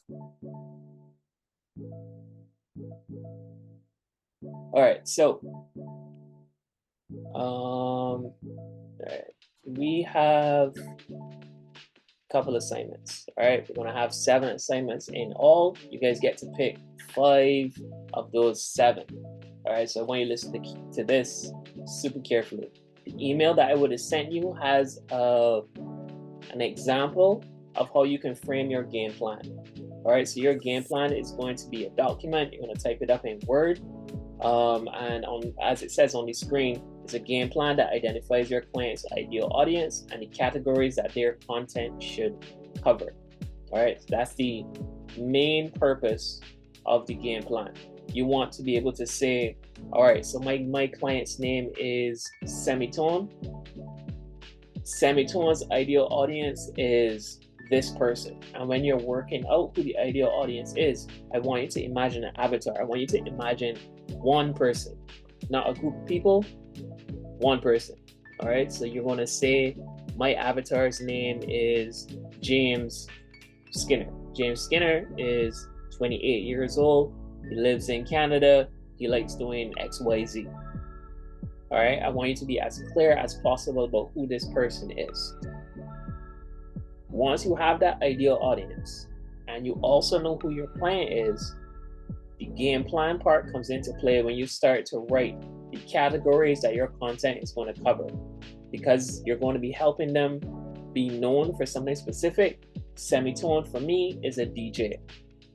All right, so all right, we have a couple assignments. All right, we're gonna have 7 assignments in all. You guys get to pick 5 of those 7. All right, so I want you to listen to this super carefully. The email that I would have sent you has an example of how you can frame your game plan. All right, so your game plan is going to be a document. You're going to type it up in Word. And as it says on the screen, it's a game plan that identifies your client's ideal audience and the categories that their content should cover. All right, so that's the main purpose of the game plan. You want to be able to say, all right, so my client's name is Semitone. Semitone's ideal audience is this person. And when you're working out who the ideal audience is, I want you to imagine an avatar. I want you to imagine one person, not a group of people, one person. All right, so you're going to say, my avatar's name is James Skinner. James Skinner is 28 years old. He lives in Canada. He likes doing XYZ. All right, I want you to be as clear as possible about who this person is. Once you have that ideal audience and you also know who your client is, the game plan part comes into play when you start to write the categories that your content is going to cover, because you're going to be helping them be known for something specific. Semitone for me is a DJ.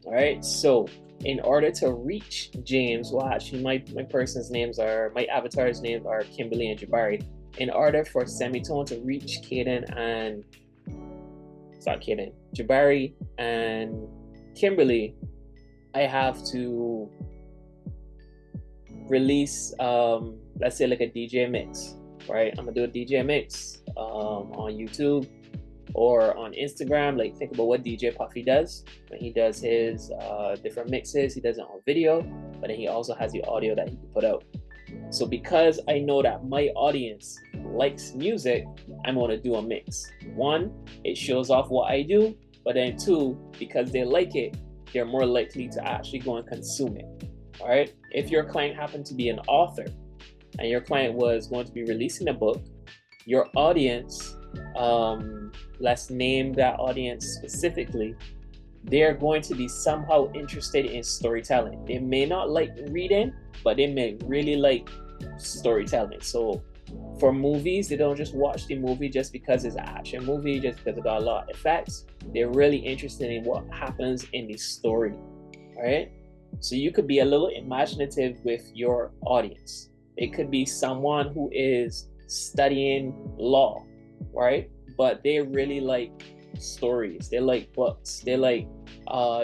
All right, so in order to reach James, well, actually, my avatar's names are Kimberly and Jabari. In order for Semitone to reach Jabari and Kimberly, I have to release, let's say, like a DJ mix, right? I'm gonna do a DJ mix on YouTube or on Instagram. Like, think about what DJ Puffy does when he does his different mixes. He does it on video, but then he also has the audio that he can put out. So because I know that my audience likes music, I'm going to do a mix. 1, it shows off what I do, but then 2, because they like it, they're more likely to actually go and consume it. All right, if your client happened to be an author and your client was going to be releasing a book, your audience, let's name that audience specifically, they're going to be somehow interested in storytelling. They may not like reading, but they may really like storytelling. So for movies, they don't just watch the movie just because it's an action movie, just because it got a lot of effects. They're really interested in what happens in the story. All right, so you could be a little imaginative with your audience. It could be someone who is studying law, right? But they really like stories. They like books. They like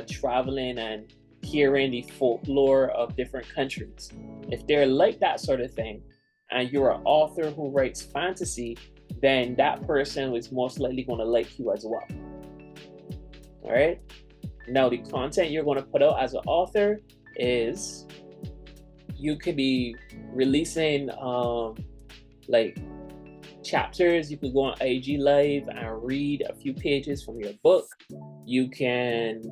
traveling and hearing the folklore of different countries. If they're like that sort of thing, and you're an author who writes fantasy, then that person is most likely going to like you as well. All right. Now, the content you're going to put out as an author is, you could be releasing like chapters. You could go on IG Live and read a few pages from your book. You can,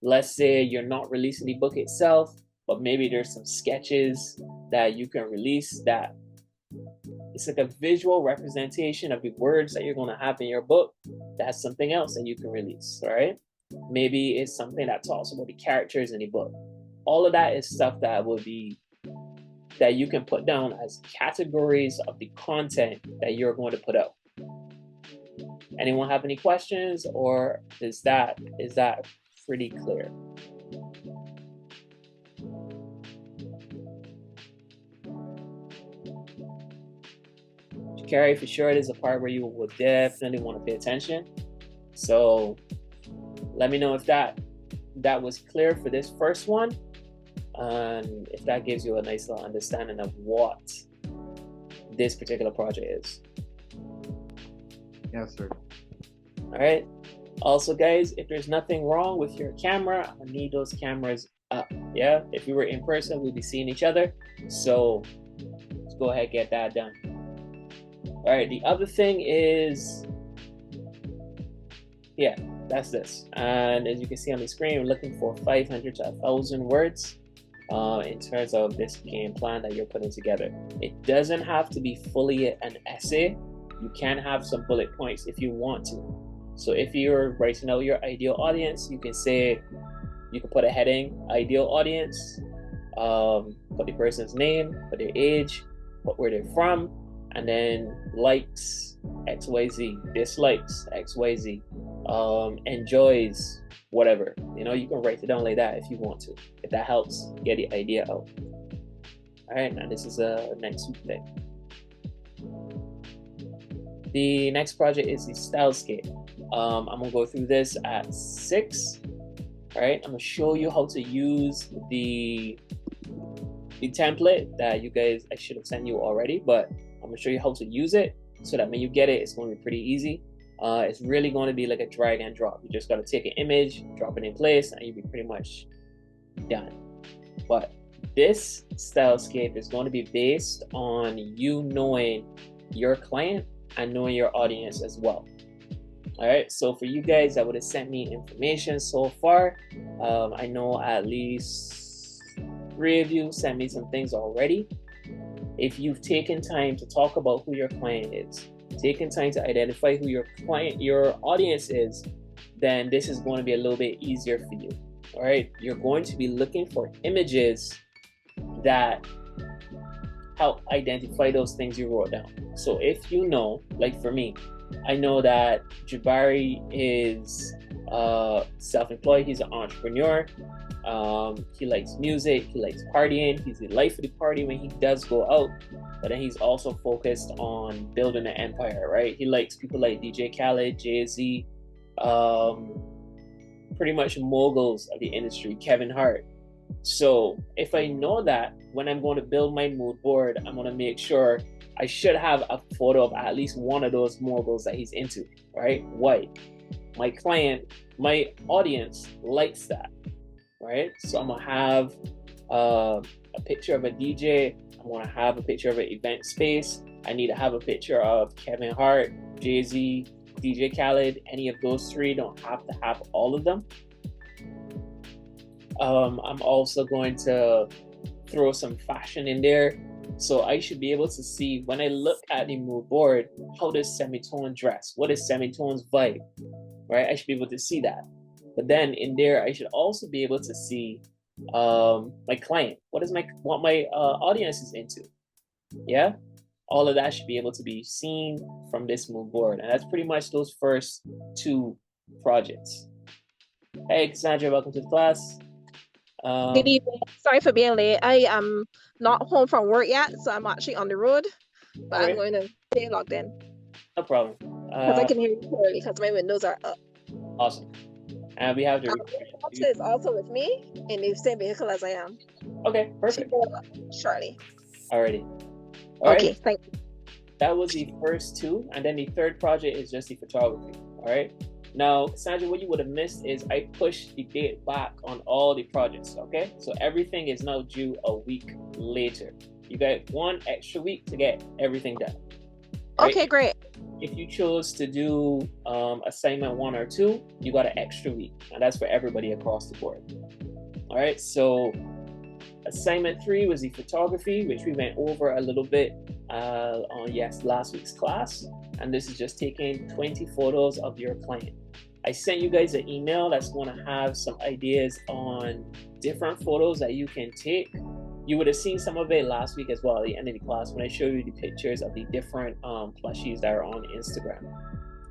let's say you're not releasing the book itself, but maybe there's some sketches that you can release that it's like a visual representation of the words that you're going to have in your book. That's something else that you can release. All right, maybe it's something that talks about the characters in the book. All of that is stuff that you can put down as categories of the content that you're going to put out. Anyone have any questions, or is that pretty clear? Carrie, for sure, it is a part where you will definitely want to pay attention. So let me know if that was clear for this first one, and if that gives you a nice little understanding of what this particular project is. Yes, sir. All right. Also, guys, if there's nothing wrong with your camera, I need those cameras up. Yeah. If we were in person, we'd be seeing each other. So let's go ahead and get that done. All right. The other thing is yeah, that's this. And as you can see on the screen, we're looking for 500 to 1,000 words in terms of this game plan that you're putting together. It doesn't have to be fully an essay. You can have some bullet points if you want to. So if you're writing out your ideal audience, you can say, you can put a heading, ideal audience, put the person's name, put their age, put where they're from, and then likes XYZ, dislikes XYZ, enjoys whatever. You know, you can write it down like that if you want to, if that helps get the idea out. All right, now this is a next week thing. The next project is the stylescape. I'm gonna go through this at 6. All right, I'm gonna show you how to use the template that you guys, I should have sent you already, but I'm gonna show you how to use it so that when you get it, it's gonna be pretty easy. It's really going to be like a drag and drop. You just got to take an image, drop it in place, and you'll be pretty much done. But this stylescape is going to be based on you knowing your client and knowing your audience as well. All right, so for you guys that would have sent me information so far, I know at least 3 of you sent me some things already. If you've taken time to talk about who your client is, taking time to identify who your audience is, then this is going to be a little bit easier for you. All right, you're going to be looking for images that help identify those things you wrote down. So if you know, like for me, I know that Jabari is self-employed, he's an entrepreneur, he likes music, he likes partying, he's the life of the party when he does go out, but then he's also focused on building an empire, right? He likes people like DJ Khaled, Jay-Z, pretty much moguls of the industry, Kevin Hart. So if I know that, when I'm going to build my mood board, I'm going to make sure I should have a photo of at least one of those moguls that he's into, right? Why? My client, my audience likes that, right? So I'm going to have a picture of a DJ. I'm going to have a picture of an event space. I need to have a picture of Kevin Hart, Jay-Z, DJ Khaled. Any of those 3, don't have to have all of them. I'm also going to throw some fashion in there. So I should be able to see, when I look at the mood board, how does Semitone dress? What is Semitone's vibe, right? I should be able to see that. But then in there, I should also be able to see my client. What my audience is into. Yeah, all of that should be able to be seen from this mood board, and that's pretty much those first 2 projects. Hey, Cassandra, welcome to the class. Good evening. Sorry for being late. I am not home from work yet, so I'm actually on the road, but I'm going to stay logged in. No problem. Because I can hear you clearly because my windows are up. Awesome. And we have the is also with me in the same vehicle as I am. Okay, perfect. Shortly. Alrighty. Okay, thank you. That was the first 2, and then the third project is just the photography. All right. Now, Sandra, what you would have missed is I pushed the date back on all the projects. Okay, so everything is now due a week later. You got 1 extra week to get everything done. Right? Okay, great. If you chose to do assignment 1 or 2, you got an extra week, and that's for everybody across the board. All right, so assignment 3 was the photography, which we went over a little bit on last week's class, and this is just taking 20 photos of your client. I sent you guys an email that's going to have some ideas on different photos that you can take. You would have seen some of it last week as well at the end of the class when I showed you the pictures of the different plushies that are on Instagram.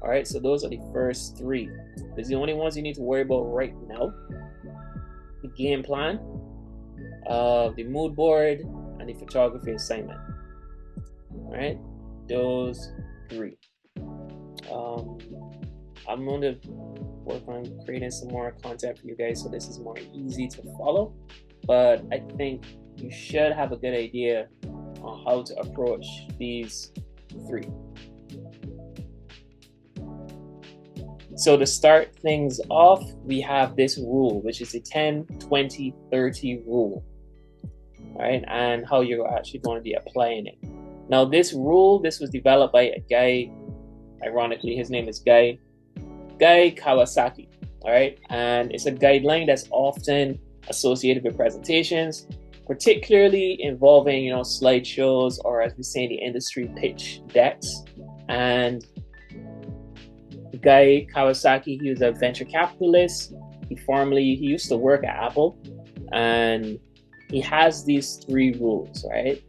All right, so those are the first 3. Those are the only ones you need to worry about right now. The game plan, the mood board, and the photography assignment. All right, those 3. I'm going to work on creating some more content for you guys so this is more easy to follow, but I think you should have a good idea on how to approach these 3. So to start things off, we have this rule, which is the 10-20-30 rule, right? And how you're actually going to be applying it. Now, this rule, this was developed by a guy, ironically, his name is Guy. Guy Kawasaki, all right? And it's a guideline that's often associated with presentations, particularly involving, slideshows, or as we say in the industry, pitch decks. And Guy Kawasaki, he was a venture capitalist. He used to work at Apple, and he has these 3 rules, right?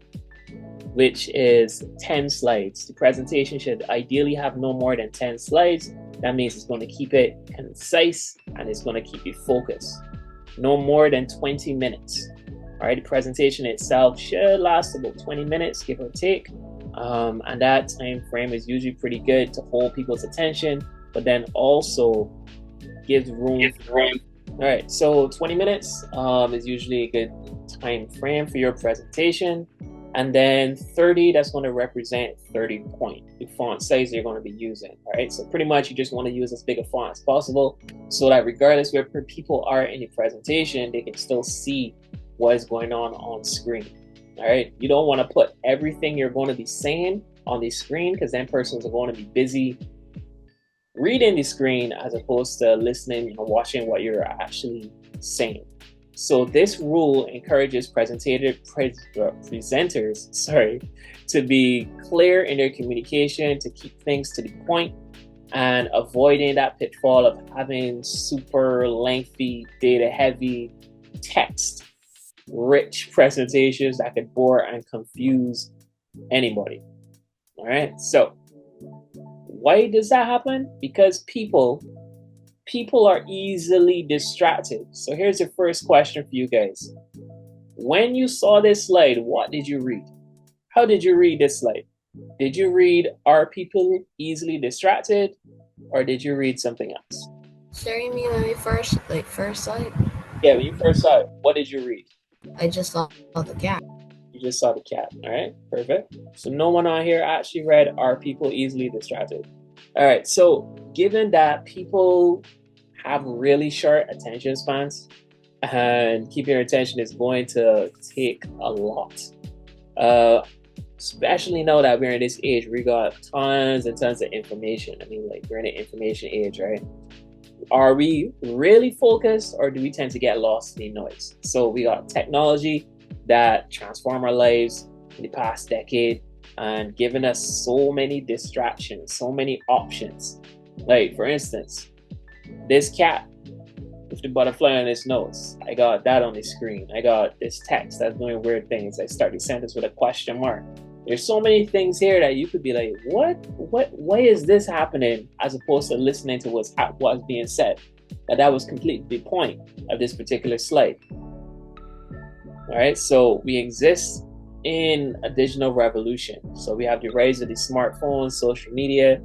Which is 10 slides. The presentation should ideally have no more than 10 slides. That means it's going to keep it concise and it's going to keep you focused. No more than 20 minutes. All right, the presentation itself should last about 20 minutes, give or take. And that time frame is usually pretty good to hold people's attention, but then also gives room. All right, so 20 minutes is usually a good time frame for your presentation. And then 30, that's going to represent 30 point, the font size you're going to be using. All right, so pretty much you just want to use as big a font as possible so that regardless where people are in the presentation, they can still see what is going on screen. All right, you don't want to put everything you're going to be saying on the screen, because then persons are going to be busy reading the screen as opposed to listening or watching what you're actually saying. So this rule encourages presenters to be clear in their communication, to keep things to the point, and avoiding that pitfall of having super lengthy, data-heavy, text-rich presentations that could bore and confuse anybody. All right, so why does that happen? Because people are easily distracted. So here's the first question for you guys. When you saw this slide, what did you read? How did you read this slide? Did you read, are people easily distracted? Or did you read something else? Sir, you mean when we first saw it? Yeah, when you first saw it, what did you read? I just saw the cat. You just saw the cat. All right, perfect. So no one on here actually read, are people easily distracted? All right, so given that people have really short attention spans and keeping your attention is going to take a lot, especially now that we're in this age, we got tons and tons of information. I mean, like, we're in an information age, right? Are we really focused, or do we tend to get lost in the noise? So we got technology that transformed our lives in the past decade and given us so many distractions, so many options. Like, for instance, this cat with the butterfly on its nose, I got that on the screen. I got this text that's doing weird things. I start the sentence with a question mark. There's so many things here that you could be like, why is this happening? As opposed to listening to what's being said. That was completely the point of this particular slide. All right, so we exist in a digital revolution. So we have the rise of the smartphones, social media,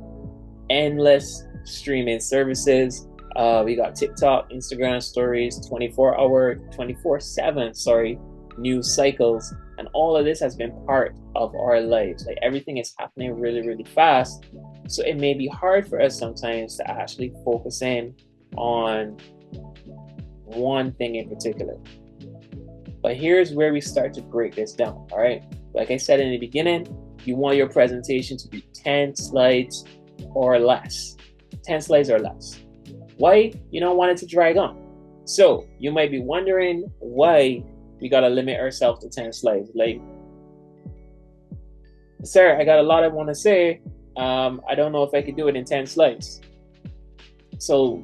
endless streaming services. We got TikTok, Instagram stories, 24/7, news cycles. And all of this has been part of our lives. Like, everything is happening really, really fast. So it may be hard for us sometimes to actually focus in on one thing in particular. But here's where we start to break this down, all right? Like I said in the beginning, you want your presentation to be 10 slides or less. 10 slides or less. Why? You don't want it to drag on. So you might be wondering why we gotta limit ourselves to 10 slides. Like, sir, I got a lot I want to say. I don't know if I could do it in 10 slides. So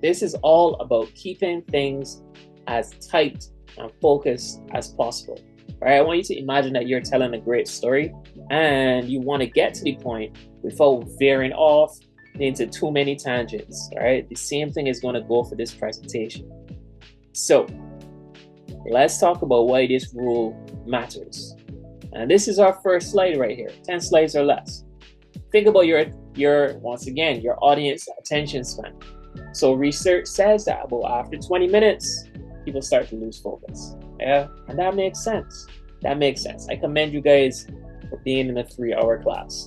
this is all about keeping things as tight and focused as possible. All right, I want you to imagine that you're telling a great story and you want to get to the point without veering off into too many tangents. All right, the same thing is going to go for this presentation. So let's talk about why this rule matters. And this is our first slide right here, 10 slides or less. Think about your once again, your audience attention span. So research says that about after 20 minutes, people start to lose focus. Yeah, and that makes sense. That makes sense. I commend you guys for being in a 3-hour class.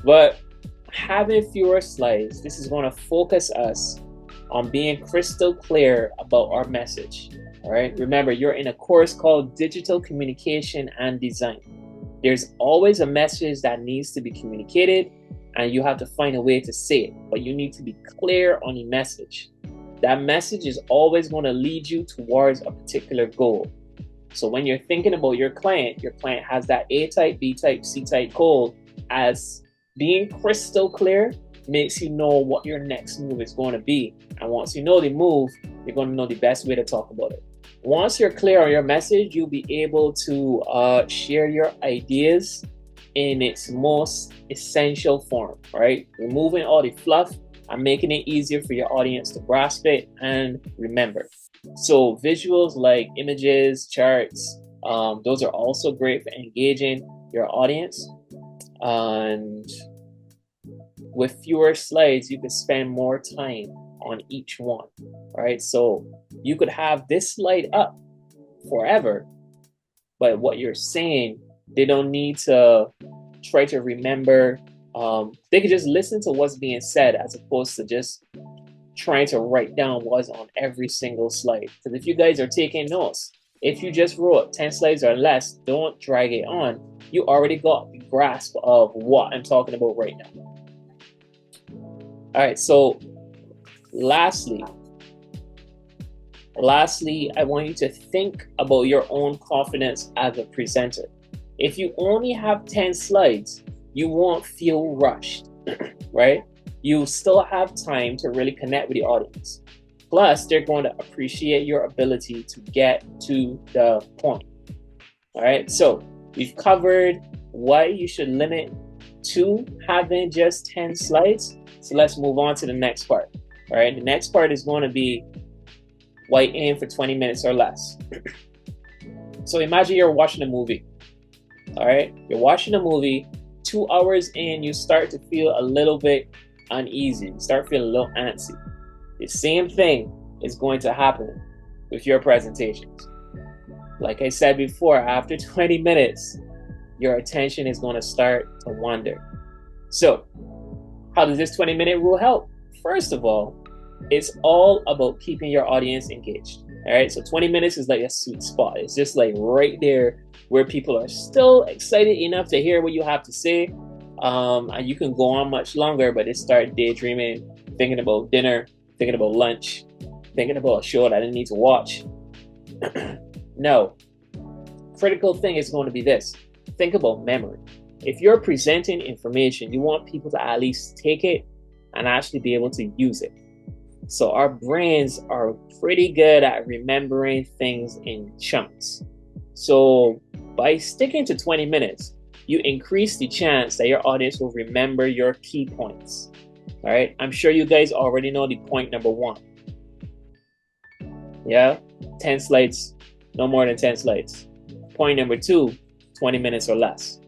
But having fewer slides, this is going to focus us on being crystal clear about our message. All right, remember, you're in a course called Digital Communication and Design. There's always a message that needs to be communicated, and you have to find a way to say it, but you need to be clear on the message. That message is always going to lead you towards a particular goal. So when you're thinking about your client has that A type, B type, C type goal. As being crystal clear makes you know what your next move is going to be. And once you know the move, you're going to know the best way to talk about it. Once you're clear on your message, you'll be able to share your ideas in its most essential form, right? Removing all the fluff and making it easier for your audience to grasp it and remember. So visuals like images, charts, those are also great for engaging your audience. And with fewer slides, you can spend more time on each one, right? So you could have this slide up forever, but what you're saying, they don't need to try to remember. They could just listen to what's being said as opposed to just trying to write down what's on every single slide. Because if you guys are taking notes, if you just wrote 10 slides or less, don't drag it on. You already got the grasp of what I'm talking about right now. All right, so lastly, I want you to think about your own confidence as a presenter. If you only have 10 slides, you won't feel rushed, right? You still have time to really connect with the audience. Plus, they're going to appreciate your ability to get to the point. All right, so we've covered why you should limit to having just 10 slides. So let's move on to the next part. All right, the next part is going to be why aim for 20 minutes or less. So imagine you're watching a movie. All right, you're watching a movie. 2 hours in, you start to feel a little bit uneasy. You start feeling a little antsy. The same thing is going to happen with your presentations. Like I said before, after 20 minutes, your attention is going to start to wander. So how does this 20-minute rule help? First of all, it's all about keeping your audience engaged. All right, so 20 minutes is like a sweet spot. It's just like right there where people are still excited enough to hear what you have to say. And you can go on much longer, but they start daydreaming, thinking about dinner, thinking about lunch, thinking about a show that I didn't need to watch. No, critical thing is going to be this. Think about memory. If you're presenting information, you want people to at least take it and actually be able to use it. So our brains are pretty good at remembering things in chunks. So by sticking to 20 minutes, you increase the chance that your audience will remember your key points. All right, I'm sure you guys already know the point number 1. Yeah, 10 slides, no more than 10 slides. Point number 2, 20 minutes or less.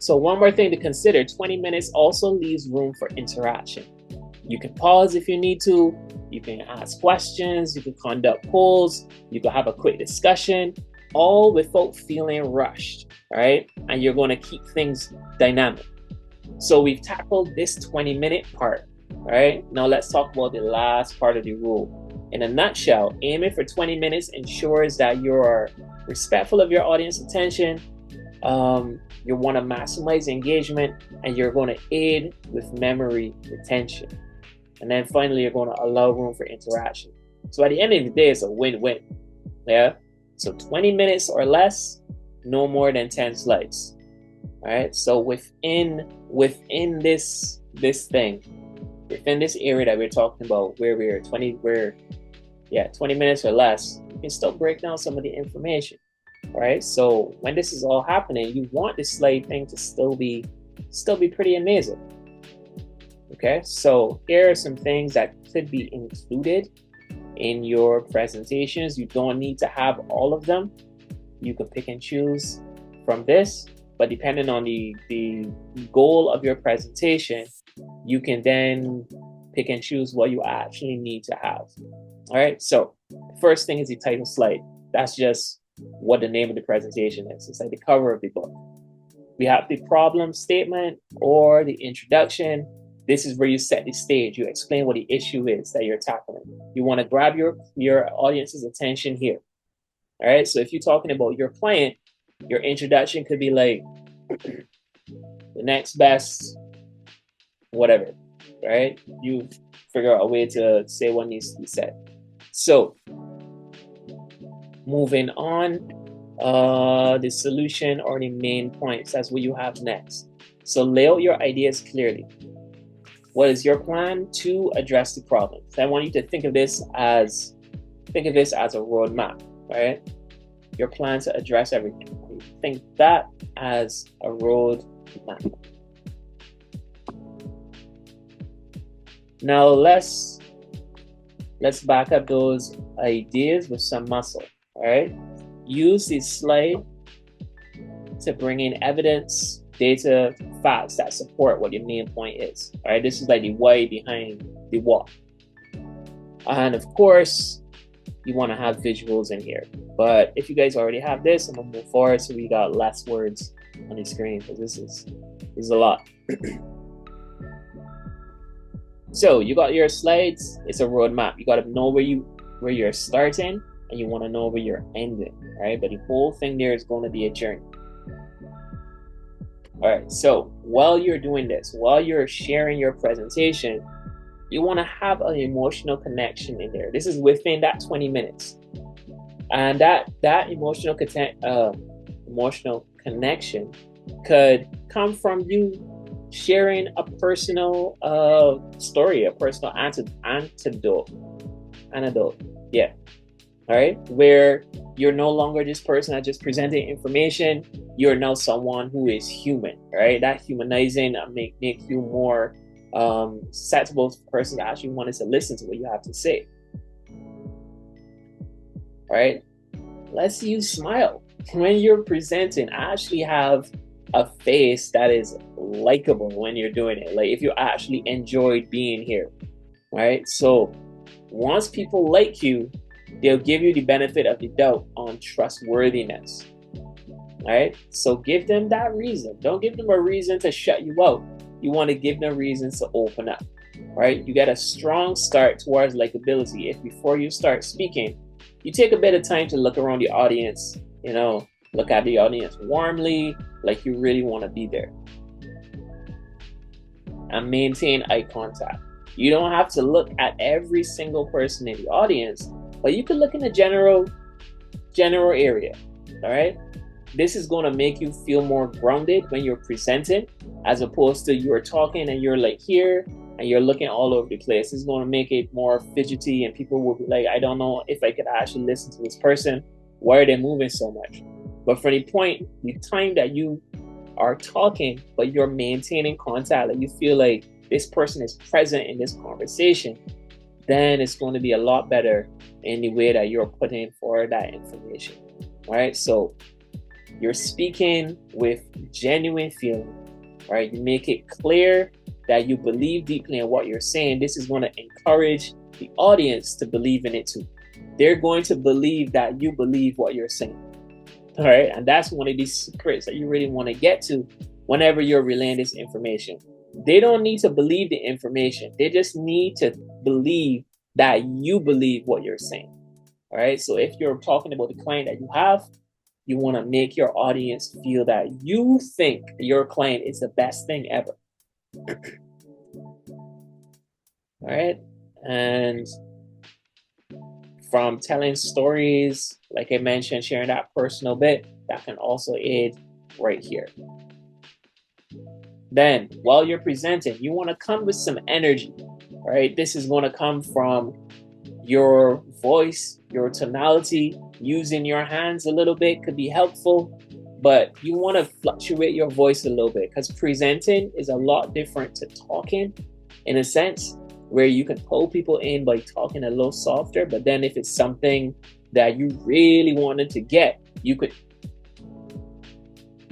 So one more thing to consider, 20 minutes also leaves room for interaction. You can pause if you need to, you can ask questions, you can conduct polls, you can have a quick discussion, all without feeling rushed, right? And you're going to keep things dynamic. So we've tackled this 20-minute part, right? Now let's talk about the last part of the rule. In a nutshell, aiming for 20 minutes ensures that you are respectful of your audience attention, you want to maximize engagement, and you're going to aid with memory retention. And then finally, you're going to allow room for interaction. So at the end of the day, it's a win-win. Yeah. So 20 minutes or less, no more than 10 slides. All right. So within this thing, within this area that we're talking about, where we're 20 minutes or less, you can still break down some of the information. Right. So when this is all happening, you want this slide thing to still be pretty amazing. Okay, so here are some things that could be included in your presentations. You don't need to have all of them. You can pick and choose from this, but depending on the goal of your presentation, you can then pick and choose what you actually need to have. All right, so the first thing is the title slide. That's just what the name of the presentation is. It's like the cover of the book. We have the problem statement or the introduction. This is where you set the stage. You explain what the issue is that you're tackling. You want to grab your audience's attention here. All right. So if you're talking about your client, your introduction could be like the next best whatever, right? You figure out a way to say what needs to be said. So moving on, the solution or the main points, that's what you have next. So lay out your ideas clearly. What is your plan to address the problem? So I want you to think of this as a roadmap, right? Your plan to address everything. Think that as a roadmap. Now let's back up those ideas with some muscle. All right. Use this slide to bring in evidence, data, facts that support what your main point is. All right. This is like the why behind the what. And of course, you want to have visuals in here. But if you guys already have this, I'm gonna move forward so we got less words on the screen because this is a lot. So you got your slides. It's a roadmap. You got to know where you're starting, and you want to know where you're ending, right? But the whole thing there is going to be a journey. All right. So while you're doing this, while you're sharing your presentation, you want to have an emotional connection in there. This is within that 20 minutes, and that emotional connection could come from you sharing a personal story, a personal anecdote. Yeah. All right. Where you're no longer this person that just presented information. You're now someone who is human, right? That humanizing make you more susceptible to the person that actually wanted to listen to what you have to say. All right. Let's use smile when you're presenting. Actually have a face that is likable when you're doing it. Like if you actually enjoyed being here, right? So once people like you, they'll give you the benefit of the doubt on trustworthiness, right? So give them that reason. Don't give them a reason to shut you out. You want to give them reasons to open up, right? You get a strong start towards likability if before you start speaking, you take a bit of time to look around the audience, look at the audience warmly, like you really want to be there. And maintain eye contact. You don't have to look at every single person in the audience, but you can look in the general area, all right? This is going to make you feel more grounded when you're presenting, as opposed to you're talking and you're like here and you're looking all over the place. It's going to make it more fidgety and people will be like, I don't know if I could actually listen to this person. Why are they moving so much? But for the time that you are talking, but you're maintaining contact, like you feel like this person is present in this conversation, then it's going to be a lot better in the way that you're putting forward that information. All right. So you're speaking with genuine feeling. All right. You make it clear that you believe deeply in what you're saying. This is going to encourage the audience to believe in it too. They're going to believe that you believe what you're saying. All right. And that's one of these secrets that you really want to get to whenever you're relaying this information. They don't need to believe the information. They just need to believe that you believe what you're saying. All right. So if you're talking about the client that you have, you want to make your audience feel that you think your client is the best thing ever. All right. And from telling stories, like I mentioned, sharing that personal bit, that can also aid right here. Then while you're presenting, you want to come with some energy, right? This is going to come from your voice, your tonality. Using your hands a little bit could be helpful, but you want to fluctuate your voice a little bit because presenting is a lot different to talking in a sense, where you can pull people in by talking a little softer. But then if it's something that you really wanted to get, you could,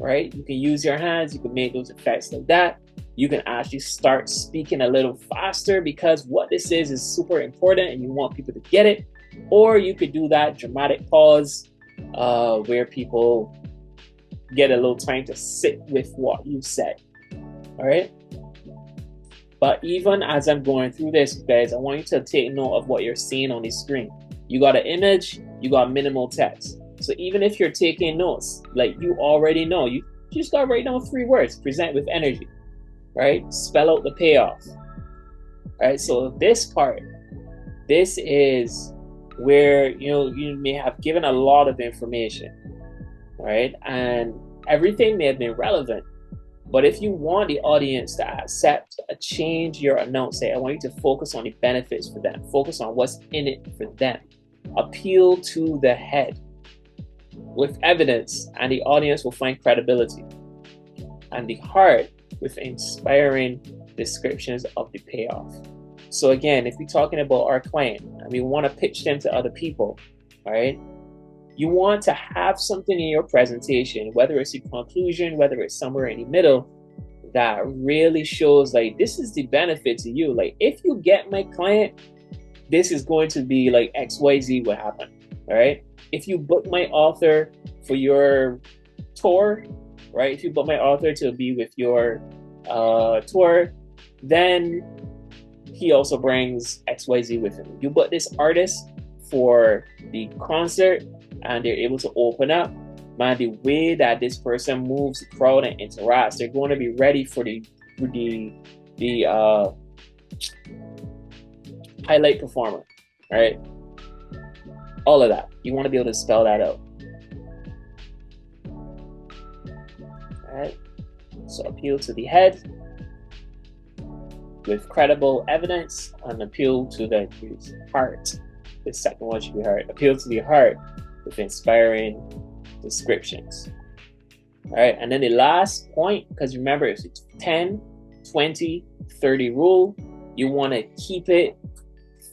right? You can use your hands, you can make those effects like that. You can actually start speaking a little faster because what this is super important and you want people to get it. Or you could do that dramatic pause where people get a little time to sit with what you said. All right. But even as I'm going through this, guys, I want you to take note of what you're seeing on the screen. You got an image, you got minimal text. So even if you're taking notes, like you already know, you just got to write down 3 words, present with energy. right? Spell out the payoff, right? So this part, this is where, you know, you may have given a lot of information, right? And everything may have been relevant. But if you want the audience to accept a change your announce, say, I want you to focus on the benefits for them, focus on what's in it for them, appeal to the head with evidence, and the audience will find credibility, and the heart with inspiring descriptions of the payoff. So again, if we're talking about our client and we want to pitch them to other people, right? You want to have something in your presentation, whether it's a conclusion, whether it's somewhere in the middle, that really shows like, this is the benefit to you. Like, if you get my client, this is going to be like XYZ what happened, all right? If you book my author for your tour, right? If you book my author to be with your tour, then he also brings XYZ with him. You book this artist for the concert, and they're able to open up, man, the way that this person moves the crowd and interacts, they're going to be ready for the highlight performer, right? All of that. You want to be able to spell that out. All right. So appeal to the head with credible evidence, and appeal to the heart. The second one should be heart. Appeal to the heart with inspiring descriptions. All right, and then the last point, because remember, it's a 10, 20, 30 rule. You want to keep it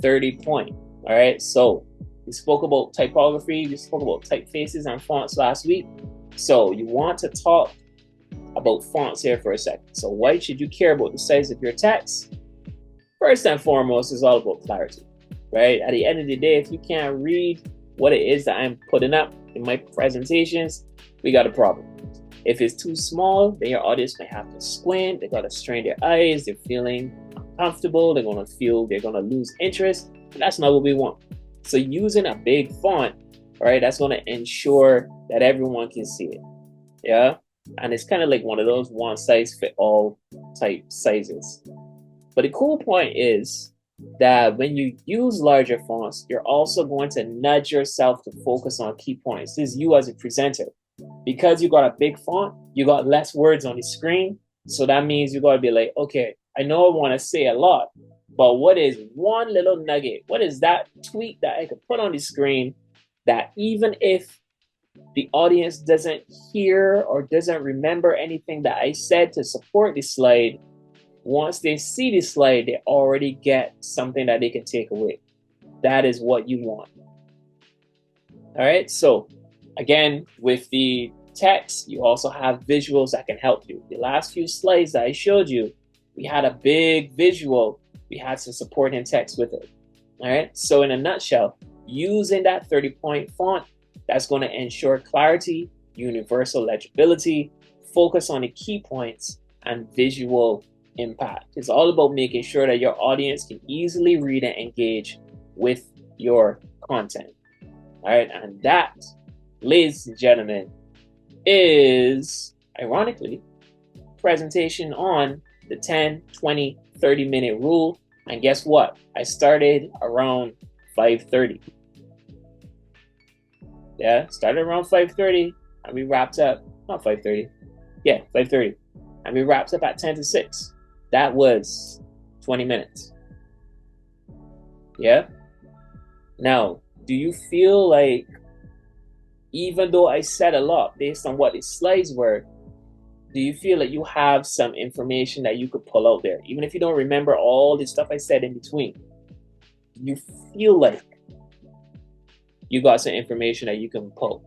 30 point. All right, so we spoke about typography, we spoke about typefaces and fonts last week. So you want to talk about fonts here for a second. So why should you care about the size of your text? First and foremost, it's all about clarity, right? At the end of the day, if you can't read what it is that I'm putting up in my presentations, we got a problem. If it's too small, then your audience may have to squint, they gotta strain their eyes, they're feeling uncomfortable, they're gonna lose interest, and that's not what we want. So using a big font, right, that's gonna ensure that everyone can see it, yeah? And it's kind of like one of those one size fit all type sizes. But the cool point is that when you use larger fonts, you're also going to nudge yourself to focus on key points. This is you as a presenter. Because you got a big font, you got less words on the screen. So that means you got to be like, okay, I know I want to say a lot, but what is one little nugget? What is that tweet that I could put on the screen that even if the audience doesn't hear or doesn't remember anything that I said to support the slide, once they see the slide, they already get something that they can take away. That is what you want. All right, so again, with the text, you also have visuals that can help you. The last few slides that I showed you, we had a big visual. We had some supporting text with it. All right, so in a nutshell, using that 30-point font, that's going to ensure clarity, universal legibility, focus on the key points, and visual impact. It's all about making sure that your audience can easily read and engage with your content. All right, and that, ladies and gentlemen, is ironically presentation on the 10, 20, 30-minute rule. And guess what? I started around 5:30. Yeah, started around 5:30 and we wrapped up, not 5:30. Yeah, 5:30. And we wrapped up at 10 to 6. That was 20 minutes. Yeah. Now, do you feel like, even though I said a lot based on what the slides were, do you feel like you have some information that you could pull out there? Even if you don't remember all the stuff I said in between, you feel like you got some information that you can pull.